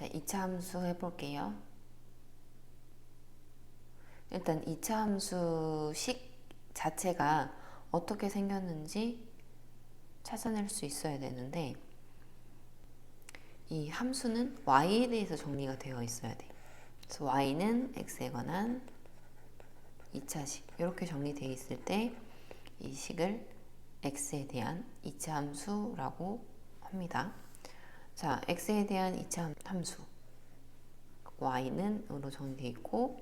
자, 2차 함수 해볼게요. 일단 2차 함수식 자체가 어떻게 생겼는지 찾아낼 수 있어야 되는데, 이 함수는 y에 대해서 정리가 되어 있어야 돼. 그래서 y는 x에 관한 2차식 이렇게 정리되어 있을 때 이 식을 x에 대한 2차 함수라고 합니다. 자, x에 대한 2차 함수 y는 으로 정리되어 있고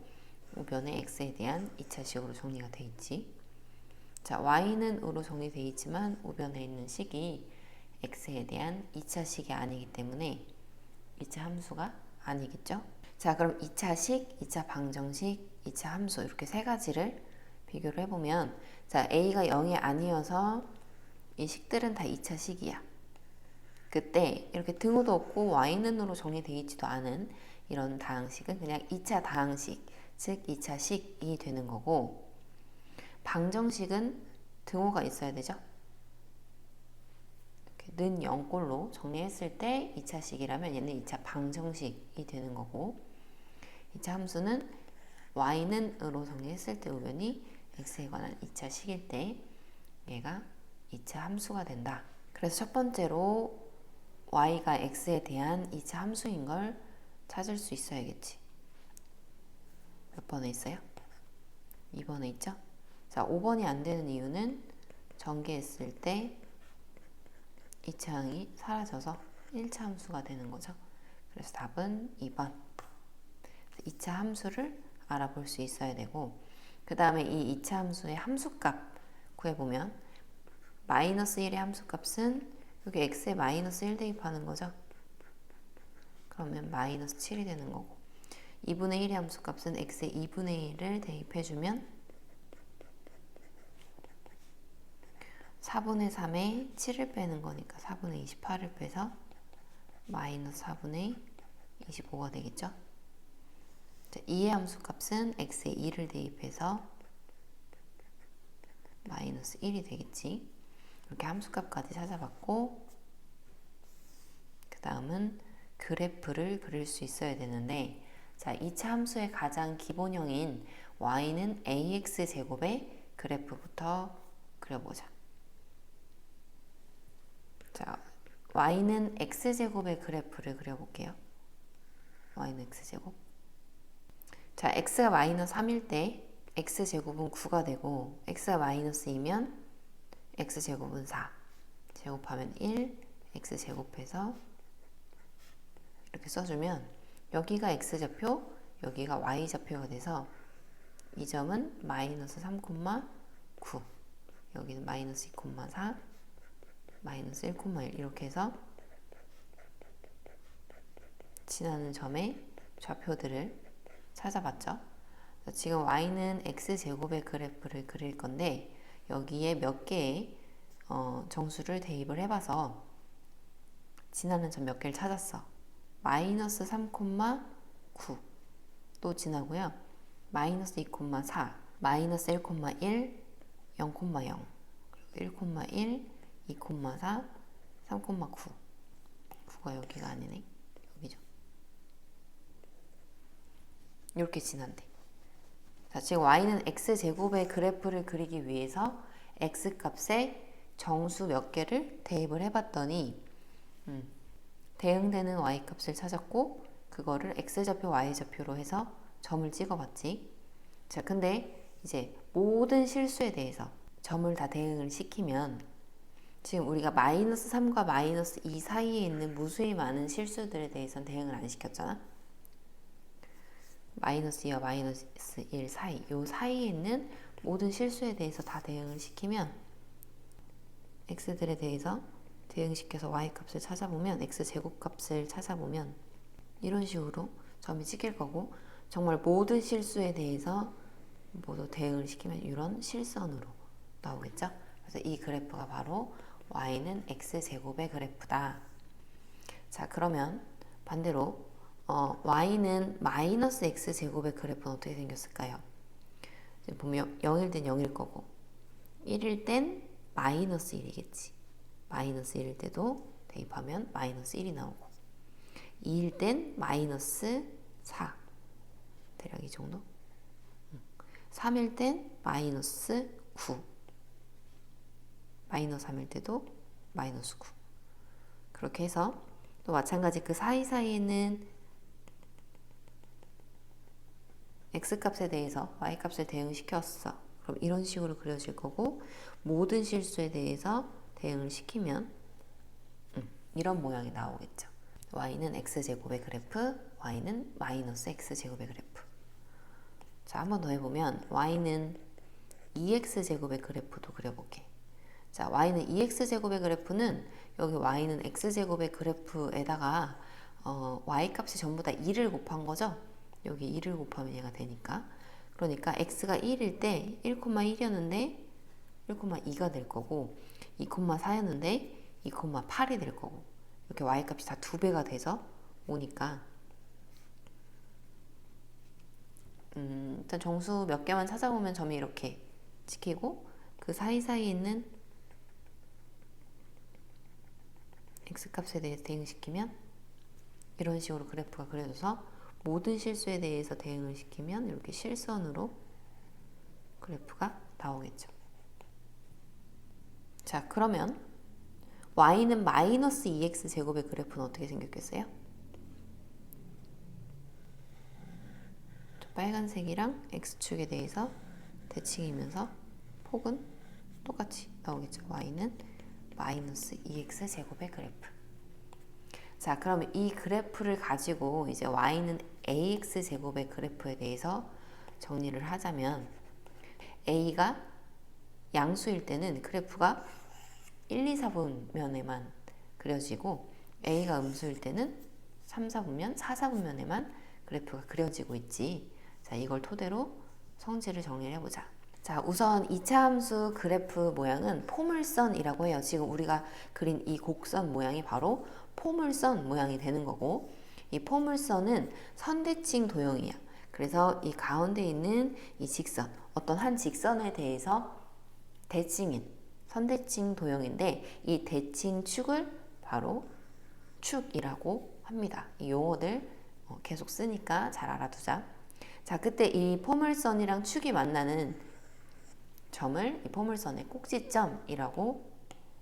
우변에 x에 대한 2차식으로 정리가 되어 있지. 자, y는 으로 정리되어 있지만 우변에 있는 식이 x에 대한 2차식이 아니기 때문에 2차 함수가 아니겠죠? 자, 그럼 2차식, 2차 방정식, 2차 함수 이렇게 세 가지를 비교를 해보면, 자, a가 0이 아니어서 이 식들은 다 2차식이야. 그때 이렇게 등호도 없고 y는으로 정리되어 있지도 않은 이런 다항식은 그냥 2차 다항식, 즉 2차식이 되는 거고, 방정식은 등호가 있어야 되죠. 는 0꼴로 정리했을 때 2차식이라면 얘는 2차 방정식이 되는 거고, 2차 함수는 y는 으로 정리했을 때 우변이 x에 관한 2차식일 때 얘가 2차 함수가 된다. 그래서 첫 번째로 y가 x에 대한 2차 함수인 걸 찾을 수 있어야겠지. 몇 번에 있어요? 2번에 있죠? 자, 5번이 안 되는 이유는 전개했을 때 2차 항이 사라져서 1차 함수가 되는 거죠. 그래서 답은 2번. 2차 함수를 알아볼 수 있어야 되고, 그 다음에 이 2차 함수의 함수값 구해보면 마이너스 1의 함수값은 여기 x에 마이너스 1 대입하는 거죠. 그러면 마이너스 7이 되는 거고, 2분의 1의 함수값은 x에 2분의 1을 대입해주면 4분의 3에 7을 빼는 거니까 4분의 28을 빼서 마이너스 4분의 25가 되겠죠. 2의 함수값은 x에 2를 대입해서 마이너스 1이 되겠지. 이렇게 함수값까지 찾아봤고, 그 다음은 그래프를 그릴 수 있어야 되는데, 자, 2차 함수의 가장 기본형인 y는 ax제곱의 그래프부터 그려보자. 자, y는 x제곱의 그래프를 그려볼게요. y는 x제곱. 자, x가 마이너스 3일 때 x제곱은 9가 되고, x가 마이너스 2면 x제곱은 4. 제곱하면 1, x제곱해서 이렇게 써주면 여기가 x좌표, 여기가 y좌표가 돼서 이 점은 마이너스 3,9, 여기는 마이너스 2,4, 마이너스 1,1 이렇게 해서 지나는 점의 좌표들을 찾아봤죠. 지금 y는 x제곱의 그래프를 그릴 건데 여기에 몇 개의 정수를 대입을 해봐서 지나는 점 몇 개를 찾았어. 마이너스 3,9 또 지나고요. 마이너스 2,4, 마이너스 1,1, 0,0, 1,1, 2,4, 3,9. 9가 여기가 아니네. 여기죠. 이렇게 지난대. 자, 지금 y는 x제곱의 그래프를 그리기 위해서 x값에 정수 몇 개를 대입을 해봤더니 대응되는 y값을 찾았고, 그거를 x좌표, y좌표로 해서 점을 찍어봤지. 자, 근데 이제 모든 실수에 대해서 점을 다 대응을 시키면 지금 우리가 마이너스 3과 마이너스 2 사이에 있는 무수히 많은 실수들에 대해서는 대응을 안 시켰잖아. 마이너스 2와 마이너스 1 사이, 요 사이에 있는 모든 실수에 대해서 다 대응을 시키면 x들에 대해서 대응시켜서 y값을 찾아보면, x제곱값을 찾아보면 이런 식으로 점이 찍힐 거고, 정말 모든 실수에 대해서 모두 대응을 시키면 이런 실선으로 나오겠죠. 그래서 이 그래프가 바로 y는 x제곱의 그래프다. 자, 그러면 반대로 y는 마이너스 x제곱의 그래프는 어떻게 생겼을까요? 지금 보면 0일 땐 0일 거고 1일 땐 마이너스 1이겠지. 마이너스 1일 때도 대입하면 마이너스 1이 나오고, 2일 땐 마이너스 4. 대략 이 정도. 3일 땐 마이너스 9. 마이너스 3일 때도 마이너스 9. 그렇게 해서 또 마찬가지 그 사이사이에는 x값에 대해서 y값을 대응시켰어. 그럼 이런 식으로 그려질 거고, 모든 실수에 대해서 대응을 시키면 이런 모양이 나오겠죠. y는 x제곱의 그래프, y는 마이너스 x제곱의 그래프. 자, 한 번 더 해보면 y는 2x제곱의 그래프도 그려볼게. 자, y는 2x제곱의 그래프는 여기 y는 x제곱의 그래프에다가 y값이 전부 다 2를 곱한 거죠. 여기 2를 곱하면 얘가 되니까. 그러니까 x가 1일 때 1,1이었는데 1,2가 될 거고, 2,4였는데 2,8이 될 거고, 이렇게 y값이 다 2배가 돼서 오니까 일단 정수 몇 개만 찾아보면 점이 이렇게 찍히고, 그 사이사이에 있는 x값에 대해서 대응시키면 이런 식으로 그래프가 그려져서, 모든 실수에 대해서 대응을 시키면 이렇게 실선으로 그래프가 나오겠죠. 자, 그러면 y는 마이너스 2x제곱의 그래프는 어떻게 생겼겠어요? 빨간색이랑 x축에 대해서 대칭이면서 폭은 똑같이 나오겠죠. y는 마이너스 2x제곱의 그래프. 자, 그러면 이 그래프를 가지고 이제 y는 ax제곱의 그래프에 대해서 정리를 하자면, a가 양수일 때는 그래프가 1, 2, 4분면에만 그려지고, a가 음수일 때는 3, 4분면, 4, 4분면에만 그래프가 그려지고 있지. 자, 이걸 토대로 성질을 정리를 해보자. 자, 우선 2차 함수 그래프 모양은 포물선이라고 해요. 지금 우리가 그린 이 곡선 모양이 바로 포물선 모양이 되는 거고, 이 포물선은 선대칭 도형이야. 그래서 이 가운데 있는 이 직선, 어떤 한 직선에 대해서 대칭인 선대칭 도형인데, 이 대칭 축을 바로 축이라고 합니다. 이 용어들 계속 쓰니까 잘 알아두자. 자, 그때 이 포물선이랑 축이 만나는 점을 이 포물선의 꼭지점이라고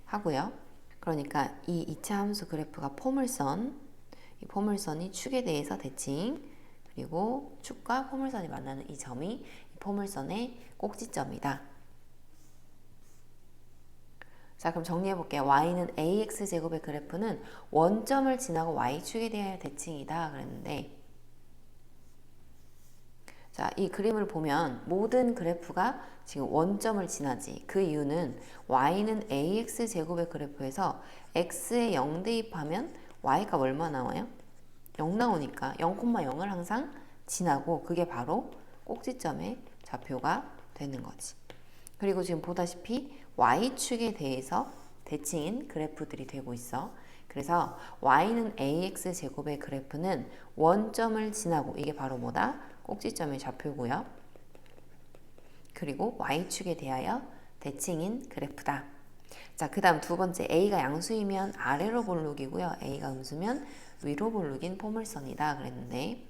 하고요. 그러니까 이 2차 함수 그래프가 포물선, 이 포물선이 축에 대해서 대칭, 그리고 축과 포물선이 만나는 이 점이 이 포물선의 꼭지점이다. 자, 그럼 정리해볼게요. y는 ax제곱의 그래프는 원점을 지나고 y축에 대하여 대칭이다 그랬는데, 자, 이 그림을 보면 모든 그래프가 지금 원점을 지나지. 그 이유는 y는 ax제곱의 그래프에서 x에 0 대입하면 y가 얼마 나와요? 0 나오니까 0,0을 항상 지나고, 그게 바로 꼭지점의 좌표가 되는 거지. 그리고 지금 보다시피 y축에 대해서 대칭인 그래프들이 되고 있어. 그래서 y는 ax제곱의 그래프는 원점을 지나고, 이게 바로 뭐다? 꼭지점의 좌표고요. 그리고 y축에 대하여 대칭인 그래프다. 자, 그 다음 두 번째, a가 양수이면 아래로 볼록이고요, a가 음수면 위로 볼록인 포물선이다 그랬는데,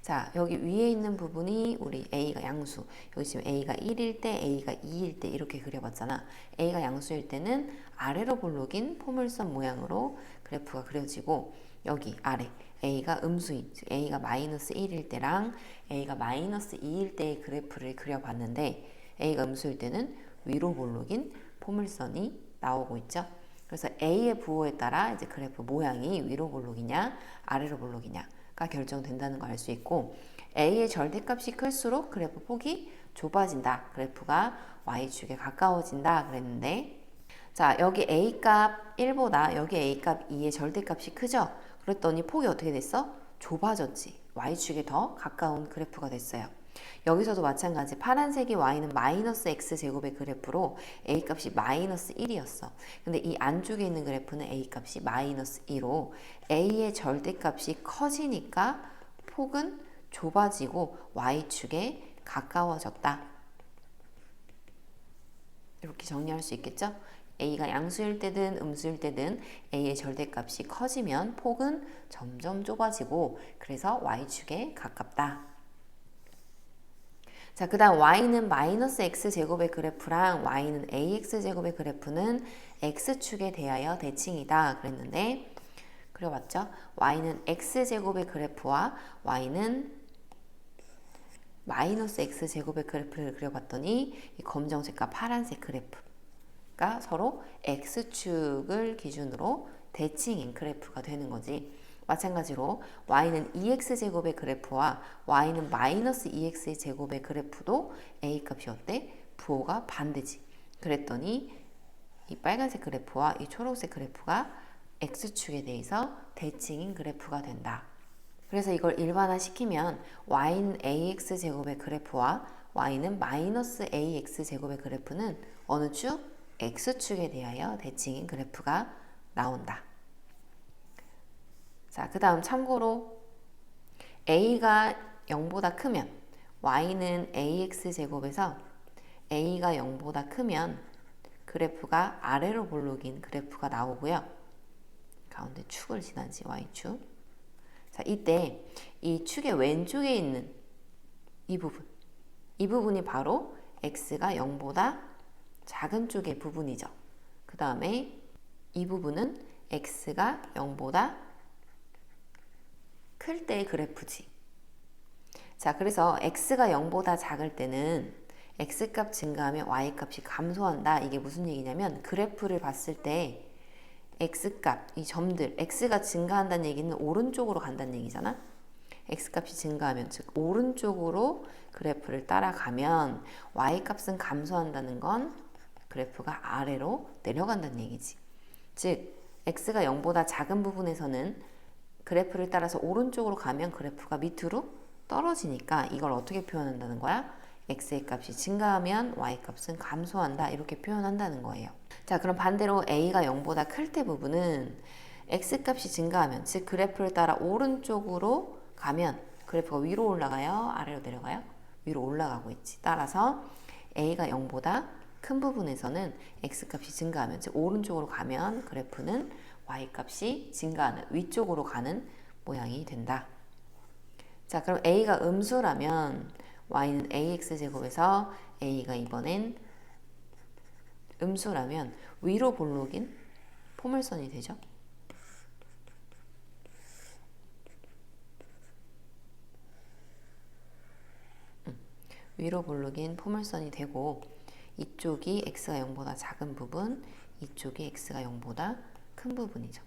자, 여기 위에 있는 부분이 우리 a가 양수, 여기 지금 a가 1일 때, a가 2일 때 이렇게 그려봤잖아. a가 양수일 때는 아래로 볼록인 포물선 모양으로 그래프가 그려지고, 여기 아래 a가 음수인, 즉 a가 마이너스 1일 때랑 a가 마이너스 2일 때의 그래프를 그려봤는데, a가 음수일 때는 위로 볼록인 포물선이 나오고 있죠. 그래서 a의 부호에 따라 이제 그래프 모양이 위로 볼록이냐 아래로 볼록이냐가 결정된다는 걸 알 수 있고, a의 절대값이 클수록 그래프 폭이 좁아진다. 그래프가 y축에 가까워진다 그랬는데, 자, 여기 a값 1보다 여기 a값 2의 절대값이 크죠? 그랬더니 폭이 어떻게 됐어? 좁아졌지. y축에 더 가까운 그래프가 됐어요. 여기서도 마찬가지, 파란색이 y는 마이너스 x제곱의 그래프로 a값이 마이너스 1이었어. 근데 이 안쪽에 있는 그래프는 a값이 마이너스 2로 a의 절대값이 커지니까 폭은 좁아지고 y축에 가까워졌다. 이렇게 정리할 수 있겠죠? a가 양수일 때든 음수일 때든 a의 절대값이 커지면 폭은 점점 좁아지고 그래서 y축에 가깝다. 자, 그 다음 y는 마이너스 x제곱의 그래프랑 y는 ax제곱의 그래프는 x축에 대하여 대칭이다 그랬는데 그려봤죠? y는 x제곱의 그래프와 y는 마이너스 x제곱의 그래프를 그려봤더니 이 검정색과 파란색 그래프가 서로 x축을 기준으로 대칭인 그래프가 되는 거지. 마찬가지로 y는 2x제곱의 그래프와 y는 마이너스 2x의 제곱의 그래프도 a값이 어때? 부호가 반대지. 그랬더니 이 빨간색 그래프와 이 초록색 그래프가 x축에 대해서 대칭인 그래프가 된다. 그래서 이걸 일반화시키면 y는 ax제곱의 그래프와 y는 마이너스 ax제곱의 그래프는 어느 축? x축에 대하여 대칭인 그래프가 나온다. 자, 그 다음 참고로 a가 0보다 크면 y는 ax제곱에서 a가 0보다 크면 그래프가 아래로 볼록인 그래프가 나오고요. 가운데 축을 지나지 y축. 자, 이때 이 축의 왼쪽에 있는 이 부분이 바로 x가 0보다 작은 쪽의 부분이죠. 그 다음에 이 부분은 x가 0보다 클 때의 그래프지. 자, 그래서 x가 0보다 작을 때는 x값 증가하면 y값이 감소한다. 이게 무슨 얘기냐면 그래프를 봤을 때 x값, 이 점들, x가 증가한다는 얘기는 오른쪽으로 간다는 얘기잖아. x값이 증가하면 즉 오른쪽으로 그래프를 따라가면 y값은 감소한다는 건 그래프가 아래로 내려간다는 얘기지. 즉 x가 0보다 작은 부분에서는 그래프를 따라서 오른쪽으로 가면 그래프가 밑으로 떨어지니까 이걸 어떻게 표현한다는 거야? x의 값이 증가하면 y값은 감소한다 이렇게 표현한다는 거예요. 자, 그럼 반대로 a가 0보다 클 때 부분은 x값이 증가하면 즉 그래프를 따라 오른쪽으로 가면 그래프가 위로 올라가요? 아래로 내려가요? 위로 올라가고 있지. 따라서 a가 0보다 큰 부분에서는 x값이 증가하면 즉 오른쪽으로 가면 그래프는 y값이 증가하는 위쪽으로 가는 모양이 된다. 자, 그럼 a가 음수라면 y는 ax제곱에서 a가 이번엔 음수라면 위로 볼록인 포물선이 되죠. 위로 볼록인 포물선이 되고 이쪽이 x가 0보다 작은 부분, 이쪽이 x가 0보다 큰 부분이죠.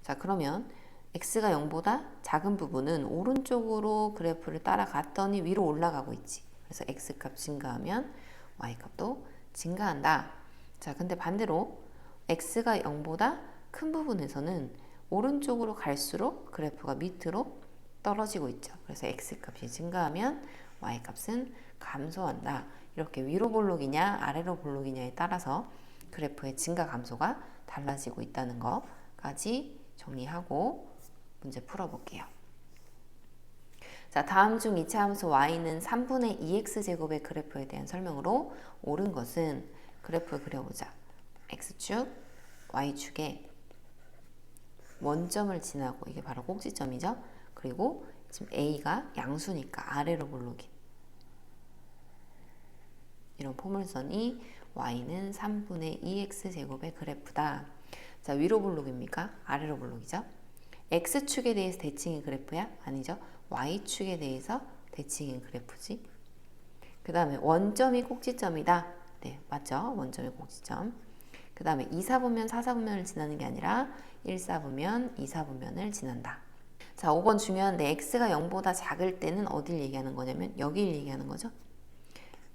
자, 그러면 x가 0보다 작은 부분은 오른쪽으로 그래프를 따라갔더니 위로 올라가고 있지. 그래서 x값 증가하면 y값도 증가한다. 자, 근데 반대로 x가 0보다 큰 부분에서는 오른쪽으로 갈수록 그래프가 밑으로 떨어지고 있죠. 그래서 x값이 증가하면 y값은 감소한다. 이렇게 위로 볼록이냐 아래로 볼록이냐에 따라서 그래프의 증가 감소가 달라지고 있다는 것까지 정리하고 문제 풀어볼게요. 자, 다음 중 이차 함수 y는 3분의 2x제곱의 그래프에 대한 설명으로 옳은 것은 그래프를 그려보자. x축, y축에 원점을 지나고 이게 바로 꼭지점이죠. 그리고 지금 a가 양수니까 아래로 볼록인 이런 포물선이 y는 3분의 2x제곱의 그래프다. 자, 위로 볼록입니까? 아래로 볼록이죠? x축에 대해서 대칭인 그래프야? 아니죠. y축에 대해서 대칭인 그래프지. 그 다음에 원점이 꼭지점이다. 네, 맞죠? 원점이 꼭지점. 그 다음에 2사분면, 4사분면을 지나는 게 아니라 1사분면, 2사분면을 지난다. 자, 5번 중요한데 x가 0보다 작을 때는 어딜 얘기하는 거냐면 여기를 얘기하는 거죠.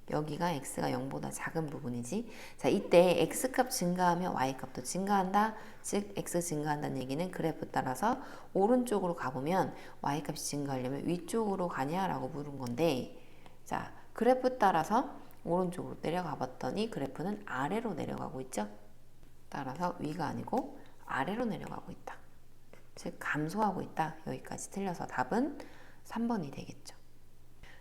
여기가 x가 0보다 작은 부분이지. 자, 이때 x값 증가하면 y값도 증가한다. 즉 x 증가한다는 얘기는 그래프 따라서 오른쪽으로 가보면 y값이 증가하려면 위쪽으로 가냐라고 물은 건데, 자, 그래프 따라서 오른쪽으로 내려가 봤더니 그래프는 아래로 내려가고 있죠. 따라서 위가 아니고 아래로 내려가고 있다. 즉 감소하고 있다. 여기까지 틀려서 답은 3번이 되겠죠.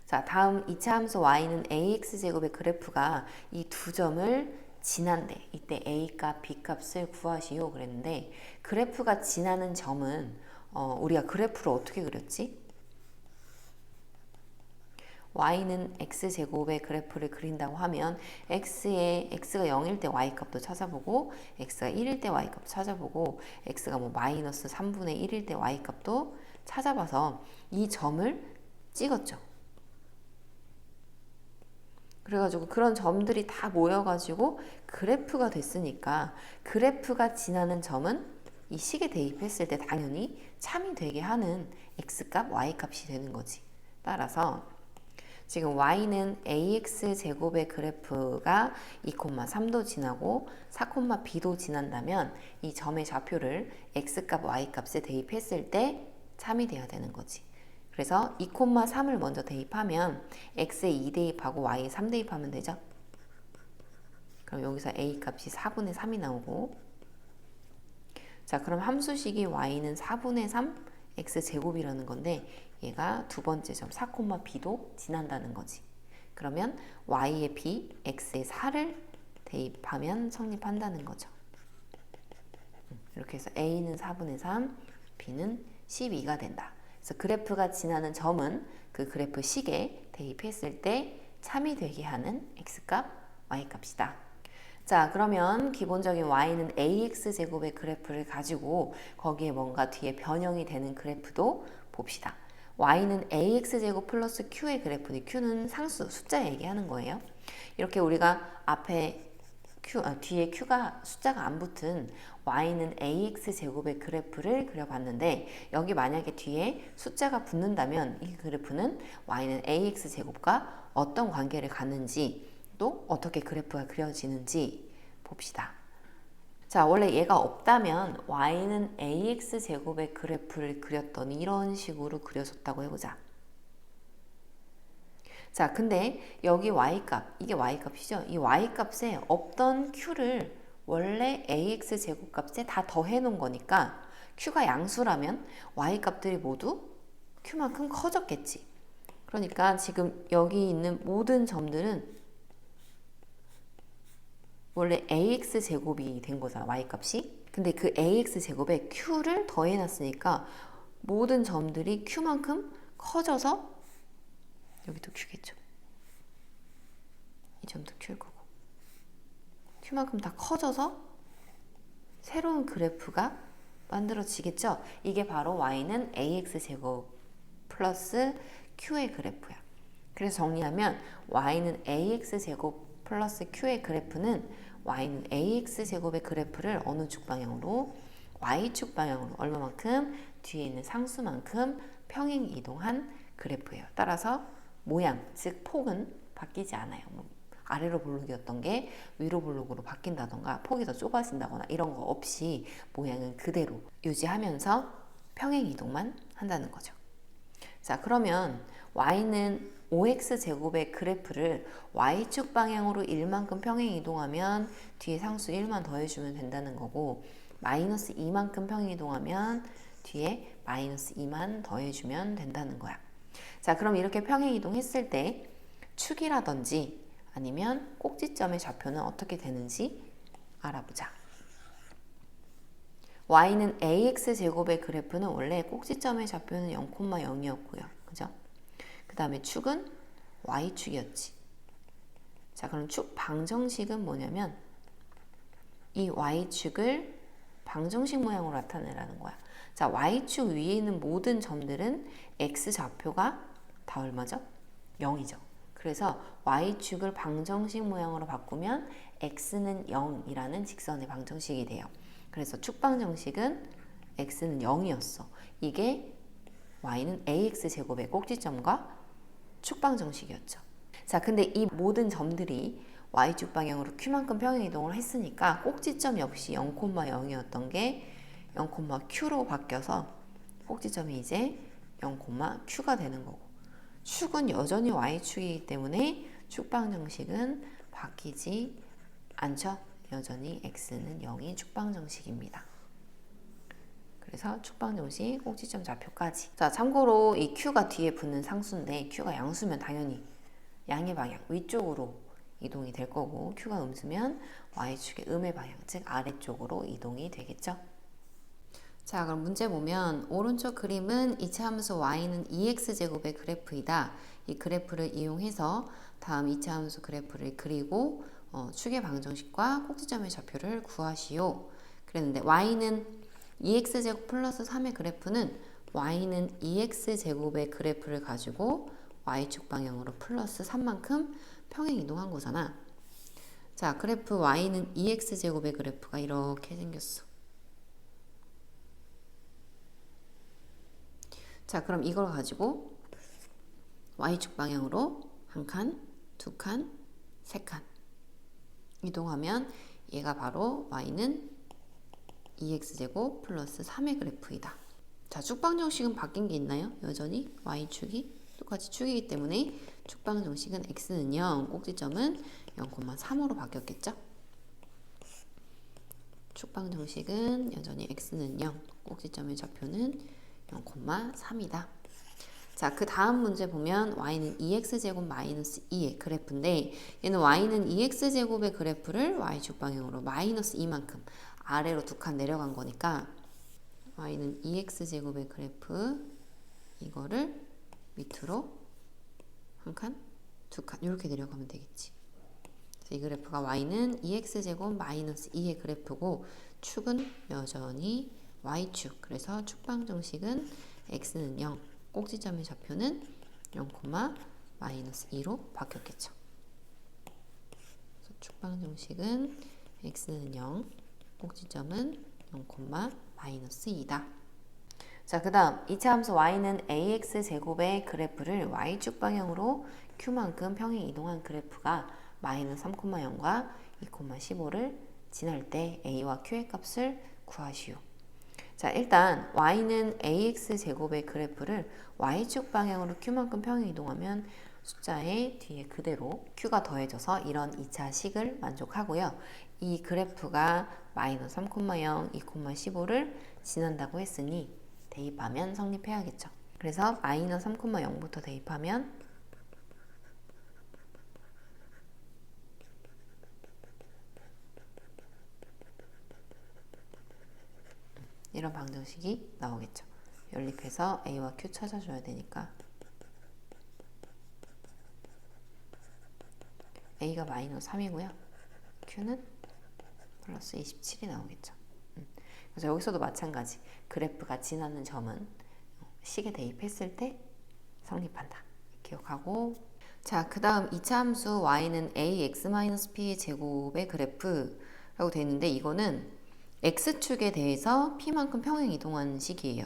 자, 다음 2차 함수 y는 ax제곱의 그래프가 이 두 점을 지난데 이때 A값, B값을 구하시오 그랬는데 그래프가 지나는 점은 우리가 그래프를 어떻게 그렸지? y는 x제곱의 그래프를 그린다고 하면 x가 0일 때 y값도 찾아보고 x가 1일 때 y값 찾아보고 x가 뭐 마이너스 3분의 1일 때 y값도 찾아봐서 이 점을 찍었죠. 그래가지고 그런 점들이 다 모여가지고 그래프가 됐으니까 그래프가 지나는 점은 이 식에 대입했을 때 당연히 참이 되게 하는 x값, y값이 되는 거지. 따라서 지금 y는 ax제곱의 그래프가 2,3도 지나고 4,b도 지난다면 이 점의 좌표를 x값, y값에 대입했을 때 참이 돼야 되는 거지. 그래서 2,3을 먼저 대입하면 x에 2 대입하고 y에 3 대입하면 되죠. 그럼 여기서 a 값이 4분의 3이 나오고 자 그럼 함수식이 y는 4분의 3 x제곱이라는 건데 얘가 두 번째 점 4,b도 지난다는 거지. 그러면 y에 b, x에 4를 대입하면 성립한다는 거죠. 이렇게 해서 a는 4분의 3, b는 12가 된다. 그래서 그래프가 지나는 점은 그 그래프 식에 대입했을 때 참이 되게 하는 x값, y값이다. 자 그러면 기본적인 y는 ax제곱의 그래프를 가지고 거기에 뭔가 뒤에 변형이 되는 그래프도 봅시다. y는 ax제곱 플러스 q의 그래프니 q는 상수, 숫자 얘기하는 거예요. 이렇게 우리가 앞에 뒤에 q가 숫자가 안 붙은 y는 ax제곱의 그래프를 그려봤는데 여기 만약에 뒤에 숫자가 붙는다면 이 그래프는 y는 ax제곱과 어떤 관계를 갖는지 또 어떻게 그래프가 그려지는지 봅시다. 자, 원래 얘가 없다면 y는 ax제곱의 그래프를 그렸더니 이런 식으로 그려졌다고 해보자. 자, 근데 여기 y값, 이게 y값이죠? 이 y값에 없던 q를 원래 ax제곱 값에 다 더해 놓은 거니까 q가 양수라면 y값들이 모두 q만큼 커졌겠지. 그러니까 지금 여기 있는 모든 점들은 원래 ax제곱이 된 거잖아, y값이. 근데 그 ax제곱에 q를 더해놨으니까 모든 점들이 q만큼 커져서 여기도 q겠죠. 이 점도 q일 거고. q만큼 다 커져서 새로운 그래프가 만들어지겠죠. 이게 바로 y는 ax제곱 플러스 q의 그래프야. 그래서 정리하면 y는 ax제곱 플러스 q의 그래프는 y는 ax제곱의 그래프를 어느 축 방향으로? y축 방향으로 얼마만큼? 뒤에 있는 상수만큼 평행 이동한 그래프예요. 따라서 모양, 즉 폭은 바뀌지 않아요. 아래로 볼록이었던 게 위로 볼록으로 바뀐다던가 폭이 더 좁아진다거나 이런 거 없이 모양은 그대로 유지하면서 평행 이동만 한다는 거죠. 자, 그러면 y는 5x제곱의 그래프를 y축 방향으로 1만큼 평행 이동하면 뒤에 상수 1만 더해주면 된다는 거고 마이너스 2만큼 평행 이동하면 뒤에 마이너스 2만 더해주면 된다는 거야. 자, 그럼 이렇게 평행 이동했을 때 축이라든지 아니면 꼭지점의 좌표는 어떻게 되는지 알아보자. y는 ax제곱의 그래프는 원래 꼭지점의 좌표는 0,0이었고요. 그죠? 그 다음에 축은 y축이었지. 자, 그럼 축 방정식은 뭐냐면 이 y축을 방정식 모양으로 나타내라는 거야. 자, y축 위에 있는 모든 점들은 x좌표가 다 얼마죠? 0이죠. 그래서 y축을 방정식 모양으로 바꾸면 x는 0이라는 직선의 방정식이 돼요. 그래서 축방정식은 x는 0이었어. 이게 y는 ax제곱의 꼭지점과 축방정식이었죠. 자, 근데 이 모든 점들이 y축 방향으로 q만큼 평행 이동을 했으니까 꼭지점 역시 0,0이었던 게 0,q로 바뀌어서 꼭지점이 이제 0,q가 되는 거고 축은 여전히 y축이기 때문에 축방정식은 바뀌지 않죠. 여전히 x는 0인 축방정식입니다. 그래서 축방정식 꼭지점 좌표까지. 자, 참고로 이 q가 뒤에 붙는 상수인데 q가 양수면 당연히 양의 방향 위쪽으로 이동이 될 거고, Q가 음수면 Y축의 음의 방향, 즉 아래쪽으로 이동이 되겠죠. 자, 그럼 문제 보면 오른쪽 그림은 이차함수 y는 2x제곱의 그래프이다. 이 그래프를 이용해서 다음 이차함수 그래프를 그리고 축의 방정식과 꼭지점의 좌표를 구하시오. 그랬는데 y는 2x제곱 플러스 3의 그래프는 y는 2x제곱의 그래프를 가지고 y축 방향으로 플러스 3만큼 평행 이동한 거잖아. 자, 그래프 y는 2x제곱의 그래프가 이렇게 생겼어. 자, 그럼 이걸 가지고 Y축 방향으로 한 칸, 두 칸, 세 칸 이동하면 얘가 바로 Y는 2x제곱 플러스 3의 그래프이다. 자, 축방정식은 바뀐 게 있나요? 여전히 Y축이 똑같이 축이기 때문에 축방정식은 x는 0, 꼭지점은 0,3으로 바뀌었겠죠? 축방정식은 여전히 x는 0, 꼭지점의 좌표는 0,3이다. 자, 그 다음 문제 보면 y는 2x제곱 마이너스 2의 그래프인데 얘는 y는 2x제곱의 그래프를 y축 방향으로 마이너스 2만큼 아래로 두 칸 내려간 거니까 y는 2x제곱의 그래프 이거를 밑으로 한 칸, 두 칸 이렇게 내려가면 되겠지. 그래서 이 그래프가 y는 2x제곱 마이너스 2의 그래프고 축은 여전히 y축. 그래서 축방정식은 x는 0, 꼭지점의 좌표는 0,-2로 바뀌었겠죠. 그래서 축방정식은 x는 0, 꼭지점은 0,-2다. 자, 그 다음 2차 함수 y는 ax제곱의 그래프를 y축 방향으로 q만큼 평행 이동한 그래프가 마이너스 3,0과 2,15를 지날 때 a와 q의 값을 구하시오. 자, 일단 y는 ax제곱의 그래프를 y축 방향으로 q만큼 평행 이동하면 숫자의 뒤에 그대로 q가 더해져서 이런 2차 식을 만족하고요. 이 그래프가 마이너스 3,0, 2,15를 지난다고 했으니 대입하면 성립해야겠죠. 그래서 마이너스 3,0부터 대입하면 이런 방정식이 나오겠죠. 연립해서 a와 q 찾아줘야 되니까 a가 마이너스 3이고요. q는 플러스 27이 나오겠죠. 그래서 여기서도 마찬가지. 그래프가 지나는 점은 식에 대입했을 때 성립한다. 기억하고. 자, 그 다음 2차 함수 y는 ax-p 제곱의 그래프라고 되어 있는데 이거는 x축에 대해서 p만큼 평행 이동하는 식이에요.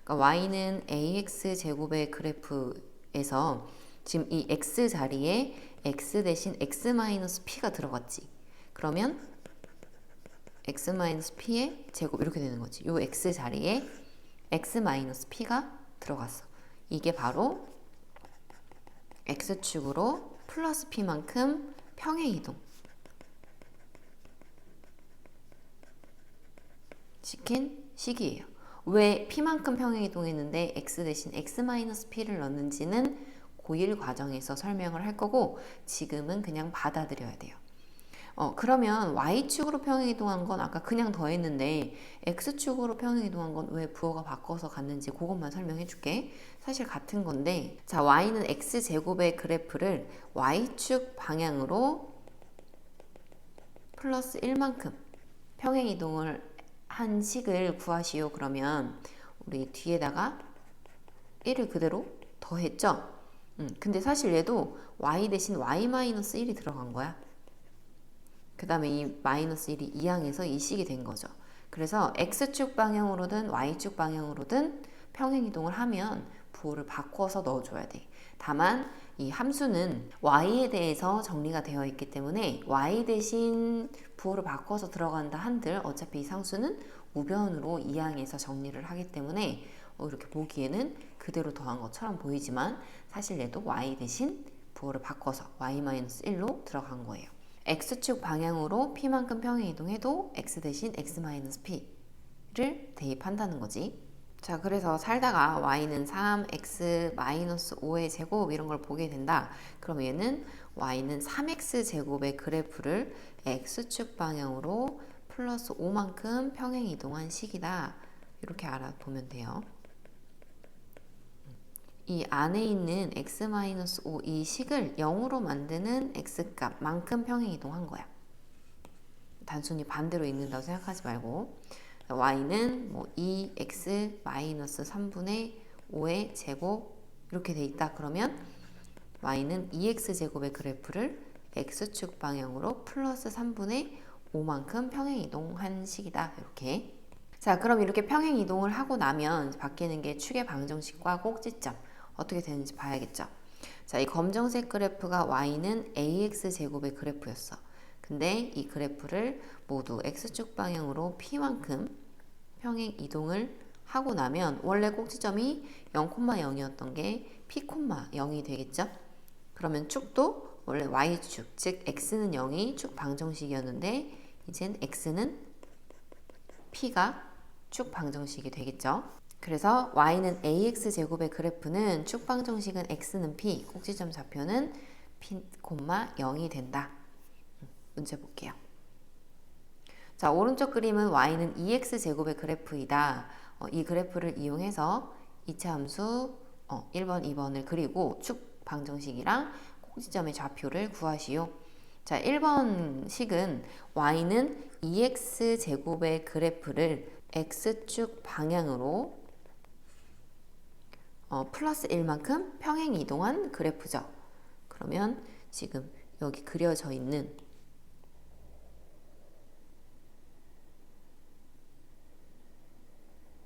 그러니까 y는 ax 제곱의 그래프에서 지금 이 x 자리에 x 대신 x-p가 들어갔지. 그러면 x-p의 제곱 이렇게 되는 거지. 이 x 자리에 x-p가 들어갔어. 이게 바로 x축으로 플러스 p만큼 평행 이동 시킨 식이에요. 왜 p만큼 평행 이동했는데 x 대신 x-p를 넣는지는 고1 과정에서 설명을 할 거고 지금은 그냥 받아들여야 돼요. 그러면 y축으로 평행 이동한 건 아까 그냥 더했는데 x축으로 평행 이동한 건 왜 부호가 바꿔서 갔는지 그것만 설명해 줄게. 사실 같은 건데 자, y는 x제곱의 그래프를 y축 방향으로 플러스 1만큼 평행 이동을 한 식을 구하시오. 그러면 우리 뒤에다가 1을 그대로 더했죠? 근데 사실 얘도 y 대신 y-1이 들어간 거야. 그 다음에 이 마이너스 1이 2항에서 이 식이 된 거죠. 그래서 x축 방향으로든 y축 방향으로든 평행 이동을 하면 부호를 바꿔서 넣어줘야 돼. 다만 이 함수는 y에 대해서 정리가 되어 있기 때문에 y 대신 부호를 바꿔서 들어간다 한들 어차피 이 상수는 우변으로 2항에서 정리를 하기 때문에 이렇게 보기에는 그대로 더한 것처럼 보이지만 사실 얘도 y 대신 부호를 바꿔서 y-1로 들어간 거예요. x축 방향으로 p만큼 평행 이동해도 x 대신 x-p를 대입한다는 거지. 자, 그래서 살다가 y는 3, x 마이너스 5의 제곱 이런 걸 보게 된다. 그럼 얘는 y는 3x 제곱의 그래프를 x축 방향으로 플러스 5만큼 평행 이동한 식이다. 이렇게 알아보면 돼요. 이 안에 있는 x-5 이 식을 0으로 만드는 x값만큼 평행 이동한 거야. 단순히 반대로 읽는다고 생각하지 말고 y는 뭐 2x-3분의 5의 제곱 이렇게 돼 있다. 그러면 y는 2x 제곱의 그래프를 x축 방향으로 플러스 3분의 5만큼 평행 이동한 식이다. 이렇게. 자, 그럼 이렇게 평행 이동을 하고 나면 바뀌는 게 축의 방정식과 꼭지점 어떻게 되는지 봐야겠죠. 자, 이 검정색 그래프가 y는 ax 제곱의 그래프였어. 근데 이 그래프를 모두 x축 방향으로 p만큼 평행 이동을 하고 나면 원래 꼭지점이 0,0이었던 게 p,0이 되겠죠. 그러면 축도 원래 y축, 즉 x는 0이 축 방정식이었는데 이젠 x는 p가 축 방정식이 되겠죠. 그래서 y는 ax 제곱의 그래프는 축 방정식은 x는 p, 꼭지점 좌표는 p, 0이 된다. 문제 볼게요. 자, 오른쪽 그림은 y는 2x 제곱의 그래프이다. 이 그래프를 이용해서 2차 함수 1번, 2번을 그리고 축 방정식이랑 꼭지점의 좌표를 구하시오. 자, 1번 식은 y는 2x 제곱의 그래프를 x축 방향으로 플러스 1만큼 평행 이동한 그래프죠. 그러면 지금 여기 그려져 있는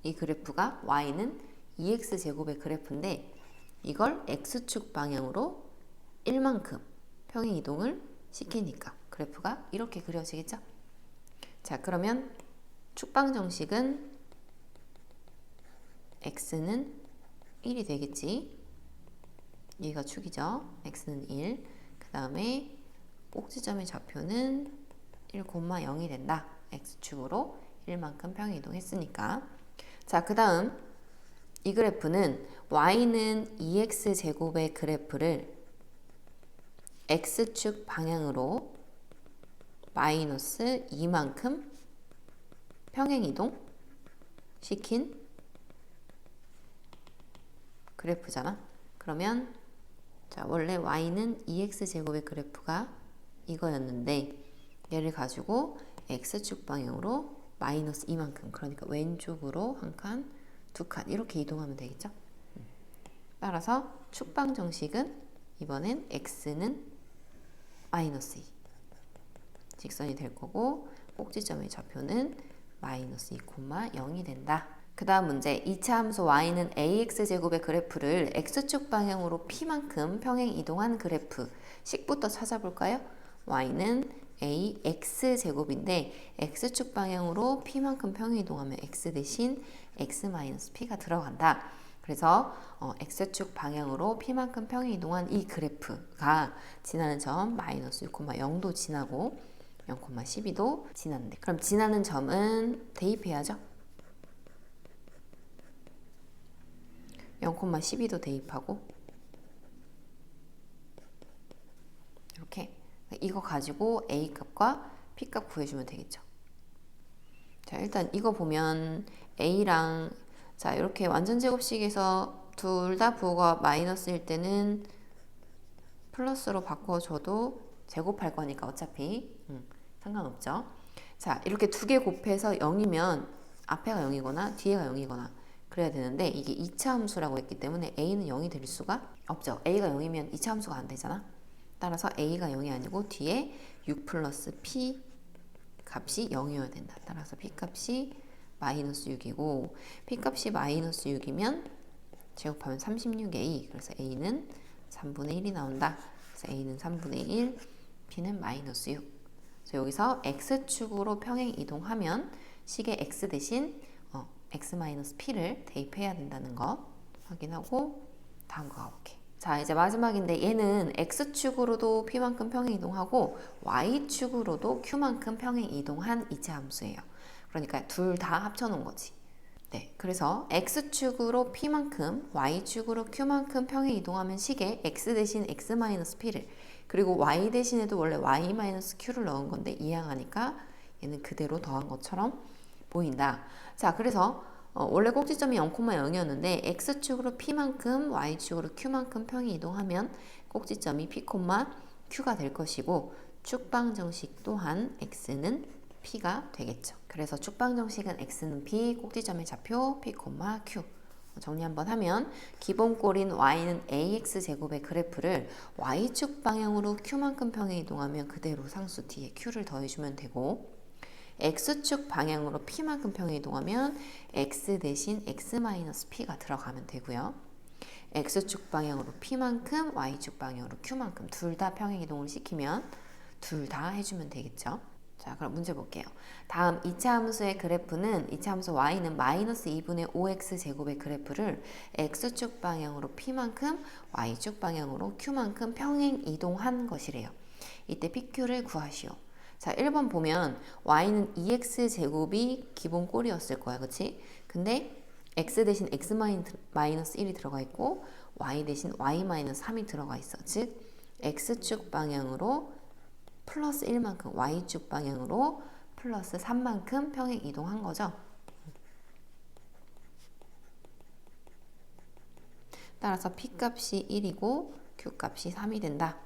이 그래프가 y는 2x 제곱의 그래프인데 이걸 x축 방향으로 1만큼 평행 이동을 시키니까 그래프가 이렇게 그려지겠죠? 자, 그러면 축방 정식은 x는 1이 되겠지. 얘가 축이죠. x는 1. 그 다음에 꼭지점의 좌표는 1,0이 된다. x축으로 1만큼 평행 이동했으니까. 자, 그 다음 이 그래프는 y는 2x 제곱의 그래프를 x축 방향으로 마이너스 2만큼 평행 이동 시킨 그래프잖아. 그러면 자, 원래 y는 2x 제곱의 그래프가 이거였는데 얘를 가지고 x축 방향으로 마이너스 2만큼, 그러니까 왼쪽으로 한 칸, 두 칸 이렇게 이동하면 되겠죠. 따라서 축방 정식은 이번엔 x는 마이너스 2 직선이 될 거고 꼭지점의 좌표는 마이너스 2,0이 된다. 그 다음 문제 2차 함수 y는 ax 제곱의 그래프를 x축 방향으로 p만큼 평행 이동한 그래프 식부터 찾아볼까요? y는 ax 제곱인데 x축 방향으로 p만큼 평행 이동하면 x 대신 x-p가 들어간다. 그래서 x축 방향으로 p만큼 평행 이동한 이 그래프가 지나는 점 마이너스 6,0도 지나고 0,12도 지난대. 그럼 지나는 점은 대입해야죠. 0,12도 대입하고 이렇게 이거 가지고 a값과 p값 구해주면 되겠죠. 자, 일단 이거 보면 a랑 자, 이렇게 완전 제곱식에서 둘 다 부호가 마이너스일 때는 플러스로 바꿔줘도 제곱할 거니까 어차피 상관없죠. 자, 이렇게 두 개 곱해서 0이면 앞에가 0이거나 뒤에가 0이거나 그래야 되는데 이게 2차 함수라고 했기 때문에 a는 0이 될 수가 없죠. a가 0이면 2차 함수가 안 되잖아. 따라서 a가 0이 아니고 뒤에 6 플러스 p 값이 0이어야 된다. 따라서 p 값이 마이너스 6이고 p 값이 마이너스 6이면 제곱하면 36a. 그래서 a는 3분의 1이 나온다. 그래서 a는 3분의 1, p는 마이너스 6. 그래서 여기서 x축으로 평행 이동하면 식의 x 대신 x-p를 대입해야 된다는 거 확인하고 다음과 가볼게. 자, 이제 마지막인데 얘는 x축으로도 p만큼 평행 이동하고 y축으로도 q만큼 평행 이동한 이차 함수예요. 그러니까 둘 다 합쳐놓은 거지. 네, 그래서 x축으로 p만큼 y축으로 q만큼 평행 이동하면 식에 x 대신 x-p를 그리고 y 대신에도 원래 y-q를 넣은 건데 이항하니까 얘는 그대로 더한 것처럼 보인다. 자, 그래서 원래 꼭지점이 0,0이었는데 x축으로 p만큼 y축으로 q만큼 평행 이동하면 꼭지점이 p, q가 될 것이고 축방정식 또한 x는 p가 되겠죠. 그래서 축방정식은 x는 p, 꼭지점의 좌표 p, q. 정리 한번 하면 기본꼴인 y는 ax제곱의 그래프를 y축 방향으로 q만큼 평행 이동하면 그대로 상수 뒤에 q를 더해주면 되고 x축 방향으로 p만큼 평행 이동하면 x 대신 x-p가 들어가면 되고요. x축 방향으로 p만큼 y축 방향으로 q만큼 둘 다 평행 이동을 시키면 둘 다 해주면 되겠죠. 자, 그럼 문제 볼게요. 다음 2차 함수의 그래프는 2차 함수 y는 마이너스 2분의 5x 제곱의 그래프를 x축 방향으로 p만큼 y축 방향으로 q만큼 평행 이동한 것이래요. 이때 pq를 구하시오. 자, 1번 보면 y는 2x 제곱이 기본 꼴이었을 거야. 그치? 근데 x 대신 x-1이 들어가 있고 y 대신 y-3이 들어가 있어. 즉 x축 방향으로 플러스 1만큼 y축 방향으로 플러스 3만큼 평행 이동한 거죠. 따라서 p값이 1이고 q값이 3이 된다.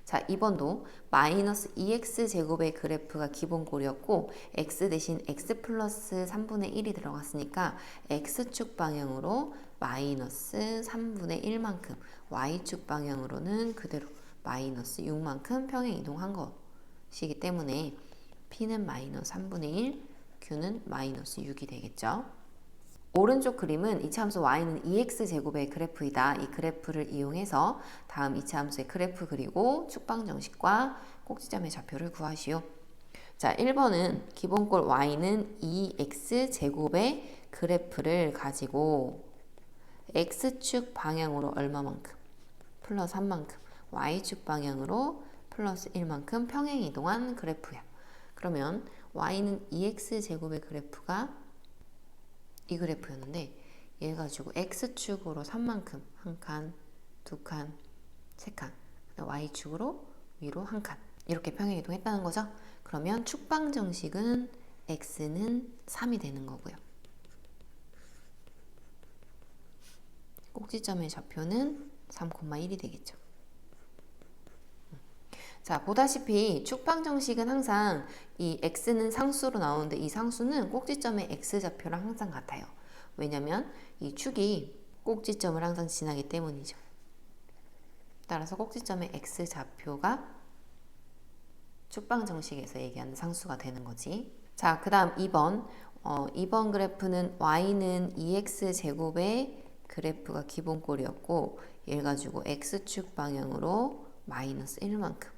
자, 2번도 마이너스 2x 제곱의 그래프가 기본꼴이었고 x 대신 x 플러스 3분의 1이 들어갔으니까 x축 방향으로 마이너스 3분의 1만큼 y축 방향으로는 그대로 마이너스 6만큼 평행 이동한 것이기 때문에 p는 마이너스 3분의 1, q는 마이너스 6이 되겠죠. 오른쪽 그림은 2차 함수 y는 2x제곱의 그래프이다. 이 그래프를 이용해서 다음 2차 함수의 그래프 그리고 축방정식과 꼭지점의 좌표를 구하시오. 자, 1번은 기본꼴 y는 2x제곱의 그래프를 가지고 x축 방향으로 얼마만큼? 플러스 3만큼. y축 방향으로 플러스 1만큼 평행 이동한 그래프야. 그러면 y는 2x제곱의 그래프가 이 그래프였는데 얘 가지고 x축으로 3만큼 한 칸, 두 칸, 세 칸, y축으로 위로 한 칸 이렇게 평행 이동했다는 거죠. 그러면 축방정식은 x는 3이 되는 거고요. 꼭지점의 좌표는 3,1이 되겠죠. 자, 보다시피 축방정식은 항상 이 x는 상수로 나오는데 이 상수는 꼭지점의 x좌표랑 항상 같아요. 왜냐면 이 축이 꼭지점을 항상 지나기 때문이죠. 따라서 꼭지점의 x좌표가 축방정식에서 얘기하는 상수가 되는 거지. 자, 그 다음 2번. 2번 그래프는 y는 2x제곱의 그래프가 기본꼴이었고 얘를 가지고 x축 방향으로 마이너스 1만큼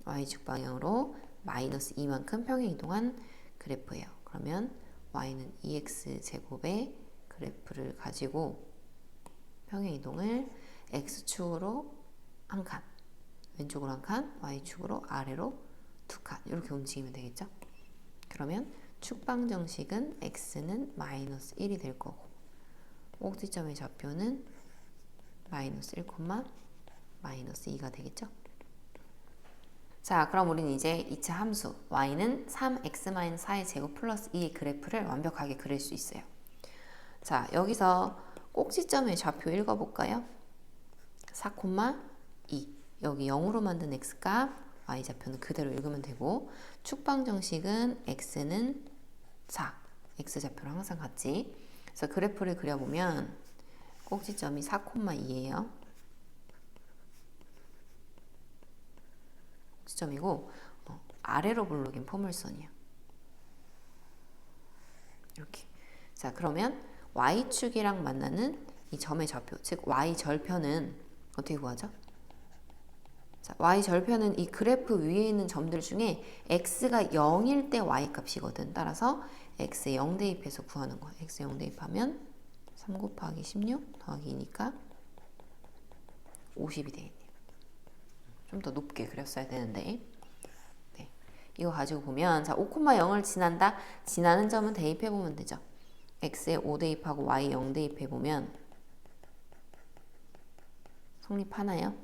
y축 방향으로 마이너스 2만큼 평행 이동한 그래프예요. 그러면 y는 2x제곱의 그래프를 가지고 평행 이동을 x축으로 한 칸, 왼쪽으로 한 칸, y축으로 아래로 두 칸 이렇게 움직이면 되겠죠? 그러면 축방정식은 x는 마이너스 1이 될 거고 꼭지점의 좌표는 마이너스 1, 마이너스 2가 되겠죠? 자, 그럼 우리는 이제 2차 함수 y는 3x-4의 제곱 플러스 2의 그래프를 완벽하게 그릴 수 있어요. 자, 여기서 꼭지점의 좌표 읽어볼까요? 4,2 여기 0으로 만든 x값 y좌표는 그대로 읽으면 되고 축방정식은 x는 4 x좌표랑 항상 같지. 그래서 그래프를 그려보면 꼭지점이 4,2예요. 꼭지점이고 아래로 볼록인 포물선이야. 이렇게. 자, 그러면 y축이랑 만나는 이 점의 좌표, 즉 y절편은 어떻게 구하죠? 자, y절편은 이 그래프 위에 있는 점들 중에 x가 0일 때 y값이거든. 따라서 x 0 대입해서 구하는 거야. x 0 대입하면 3 곱하기 16 더하기 2니까 50이 되겠네요. 좀 더 높게 그렸어야 되는데 네. 이거 가지고 보면 자 5,0을 지난다. 지나는 점은 대입해보면 되죠. x에 5 대입하고 y 0 대입해보면 성립하나요?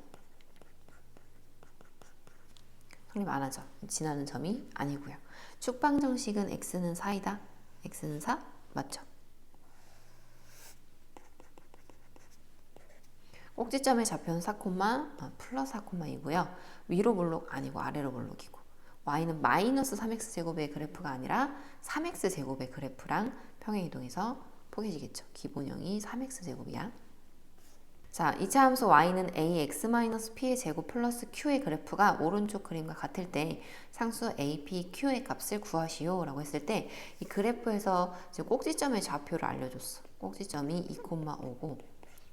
성립 안 하죠. 지나는 점이 아니고요. 축방정식은 x는 4이다. x는 4? 맞죠? 꼭지점의 좌표는 4, 플러스 4,2고요. 위로 볼록 아니고 아래로 볼록이고 y는 마이너스 3x제곱의 그래프가 아니라 3x제곱의 그래프랑 평행이동해서 포개지겠죠. 기본형이 3x제곱이야. 자, 2차 함수 y는 ax-p의 제곱 플러스 q의 그래프가 오른쪽 그림과 같을 때 상수 a, p, q의 값을 구하시오 라고 했을 때 이 그래프에서 이제 꼭지점의 좌표를 알려줬어. 꼭지점이 2,5고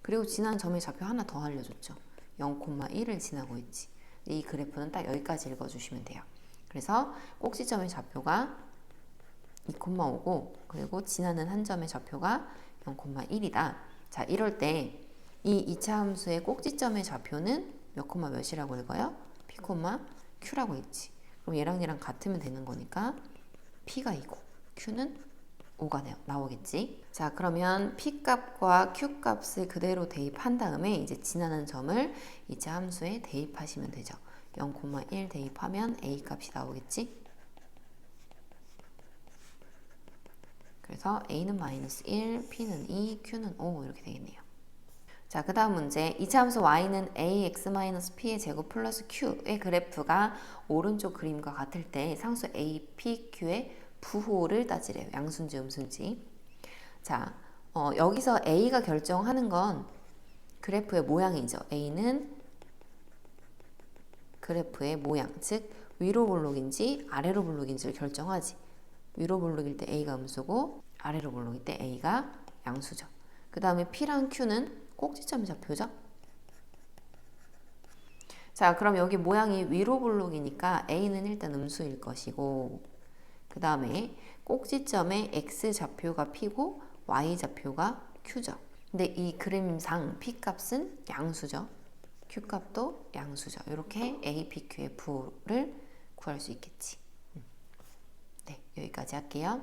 그리고 지난 점의 좌표 하나 더 알려줬죠. 0,1을 지나고 있지. 이 그래프는 딱 여기까지 읽어주시면 돼요. 그래서 꼭지점의 좌표가 2,5고 그리고 지나는 한 점의 좌표가 0,1이다. 자, 이럴 때 이 2차 함수의 꼭지점의 좌표는 몇 콤마 몇이라고 읽어요? p, q라고 읽지. 그럼 얘랑 같으면 되는 거니까 p가 2고 q는 5가 나오겠지. 자, 그러면 p 값과 q 값을 그대로 대입한 다음에 이제 지나는 점을 2차 함수에 대입하시면 되죠. 0,1 대입하면 a 값이 나오겠지. 그래서 a는 마이너스 1, p는 2, q는 5 이렇게 되겠네요. 자, 그 다음 문제. 2차 함수 y는 ax-p의 제곱 플러스 q의 그래프가 오른쪽 그림과 같을 때 상수 a, p, q의 부호를 따지래요. 양수인지 음수인지. 자, 여기서 a가 결정하는 건 그래프의 모양이죠. a는 그래프의 모양, 즉 위로 볼록인지 아래로 볼록인지를 결정하지. 위로 볼록일 때 a가 음수고 아래로 볼록일 때 a가 양수죠. 그 다음에 p랑 q는 꼭지점 좌표죠. 자, 그럼 여기 모양이 위로 볼록이니까 a는 일단 음수일 것이고 그 다음에 꼭지점의 x 좌표가 p고 y 좌표가 q죠. 근데 이 그림상 p 값은 양수죠. q 값도 양수죠. 이렇게 a, p, q의 부호를 구할 수 있겠지. 네, 여기까지 할게요.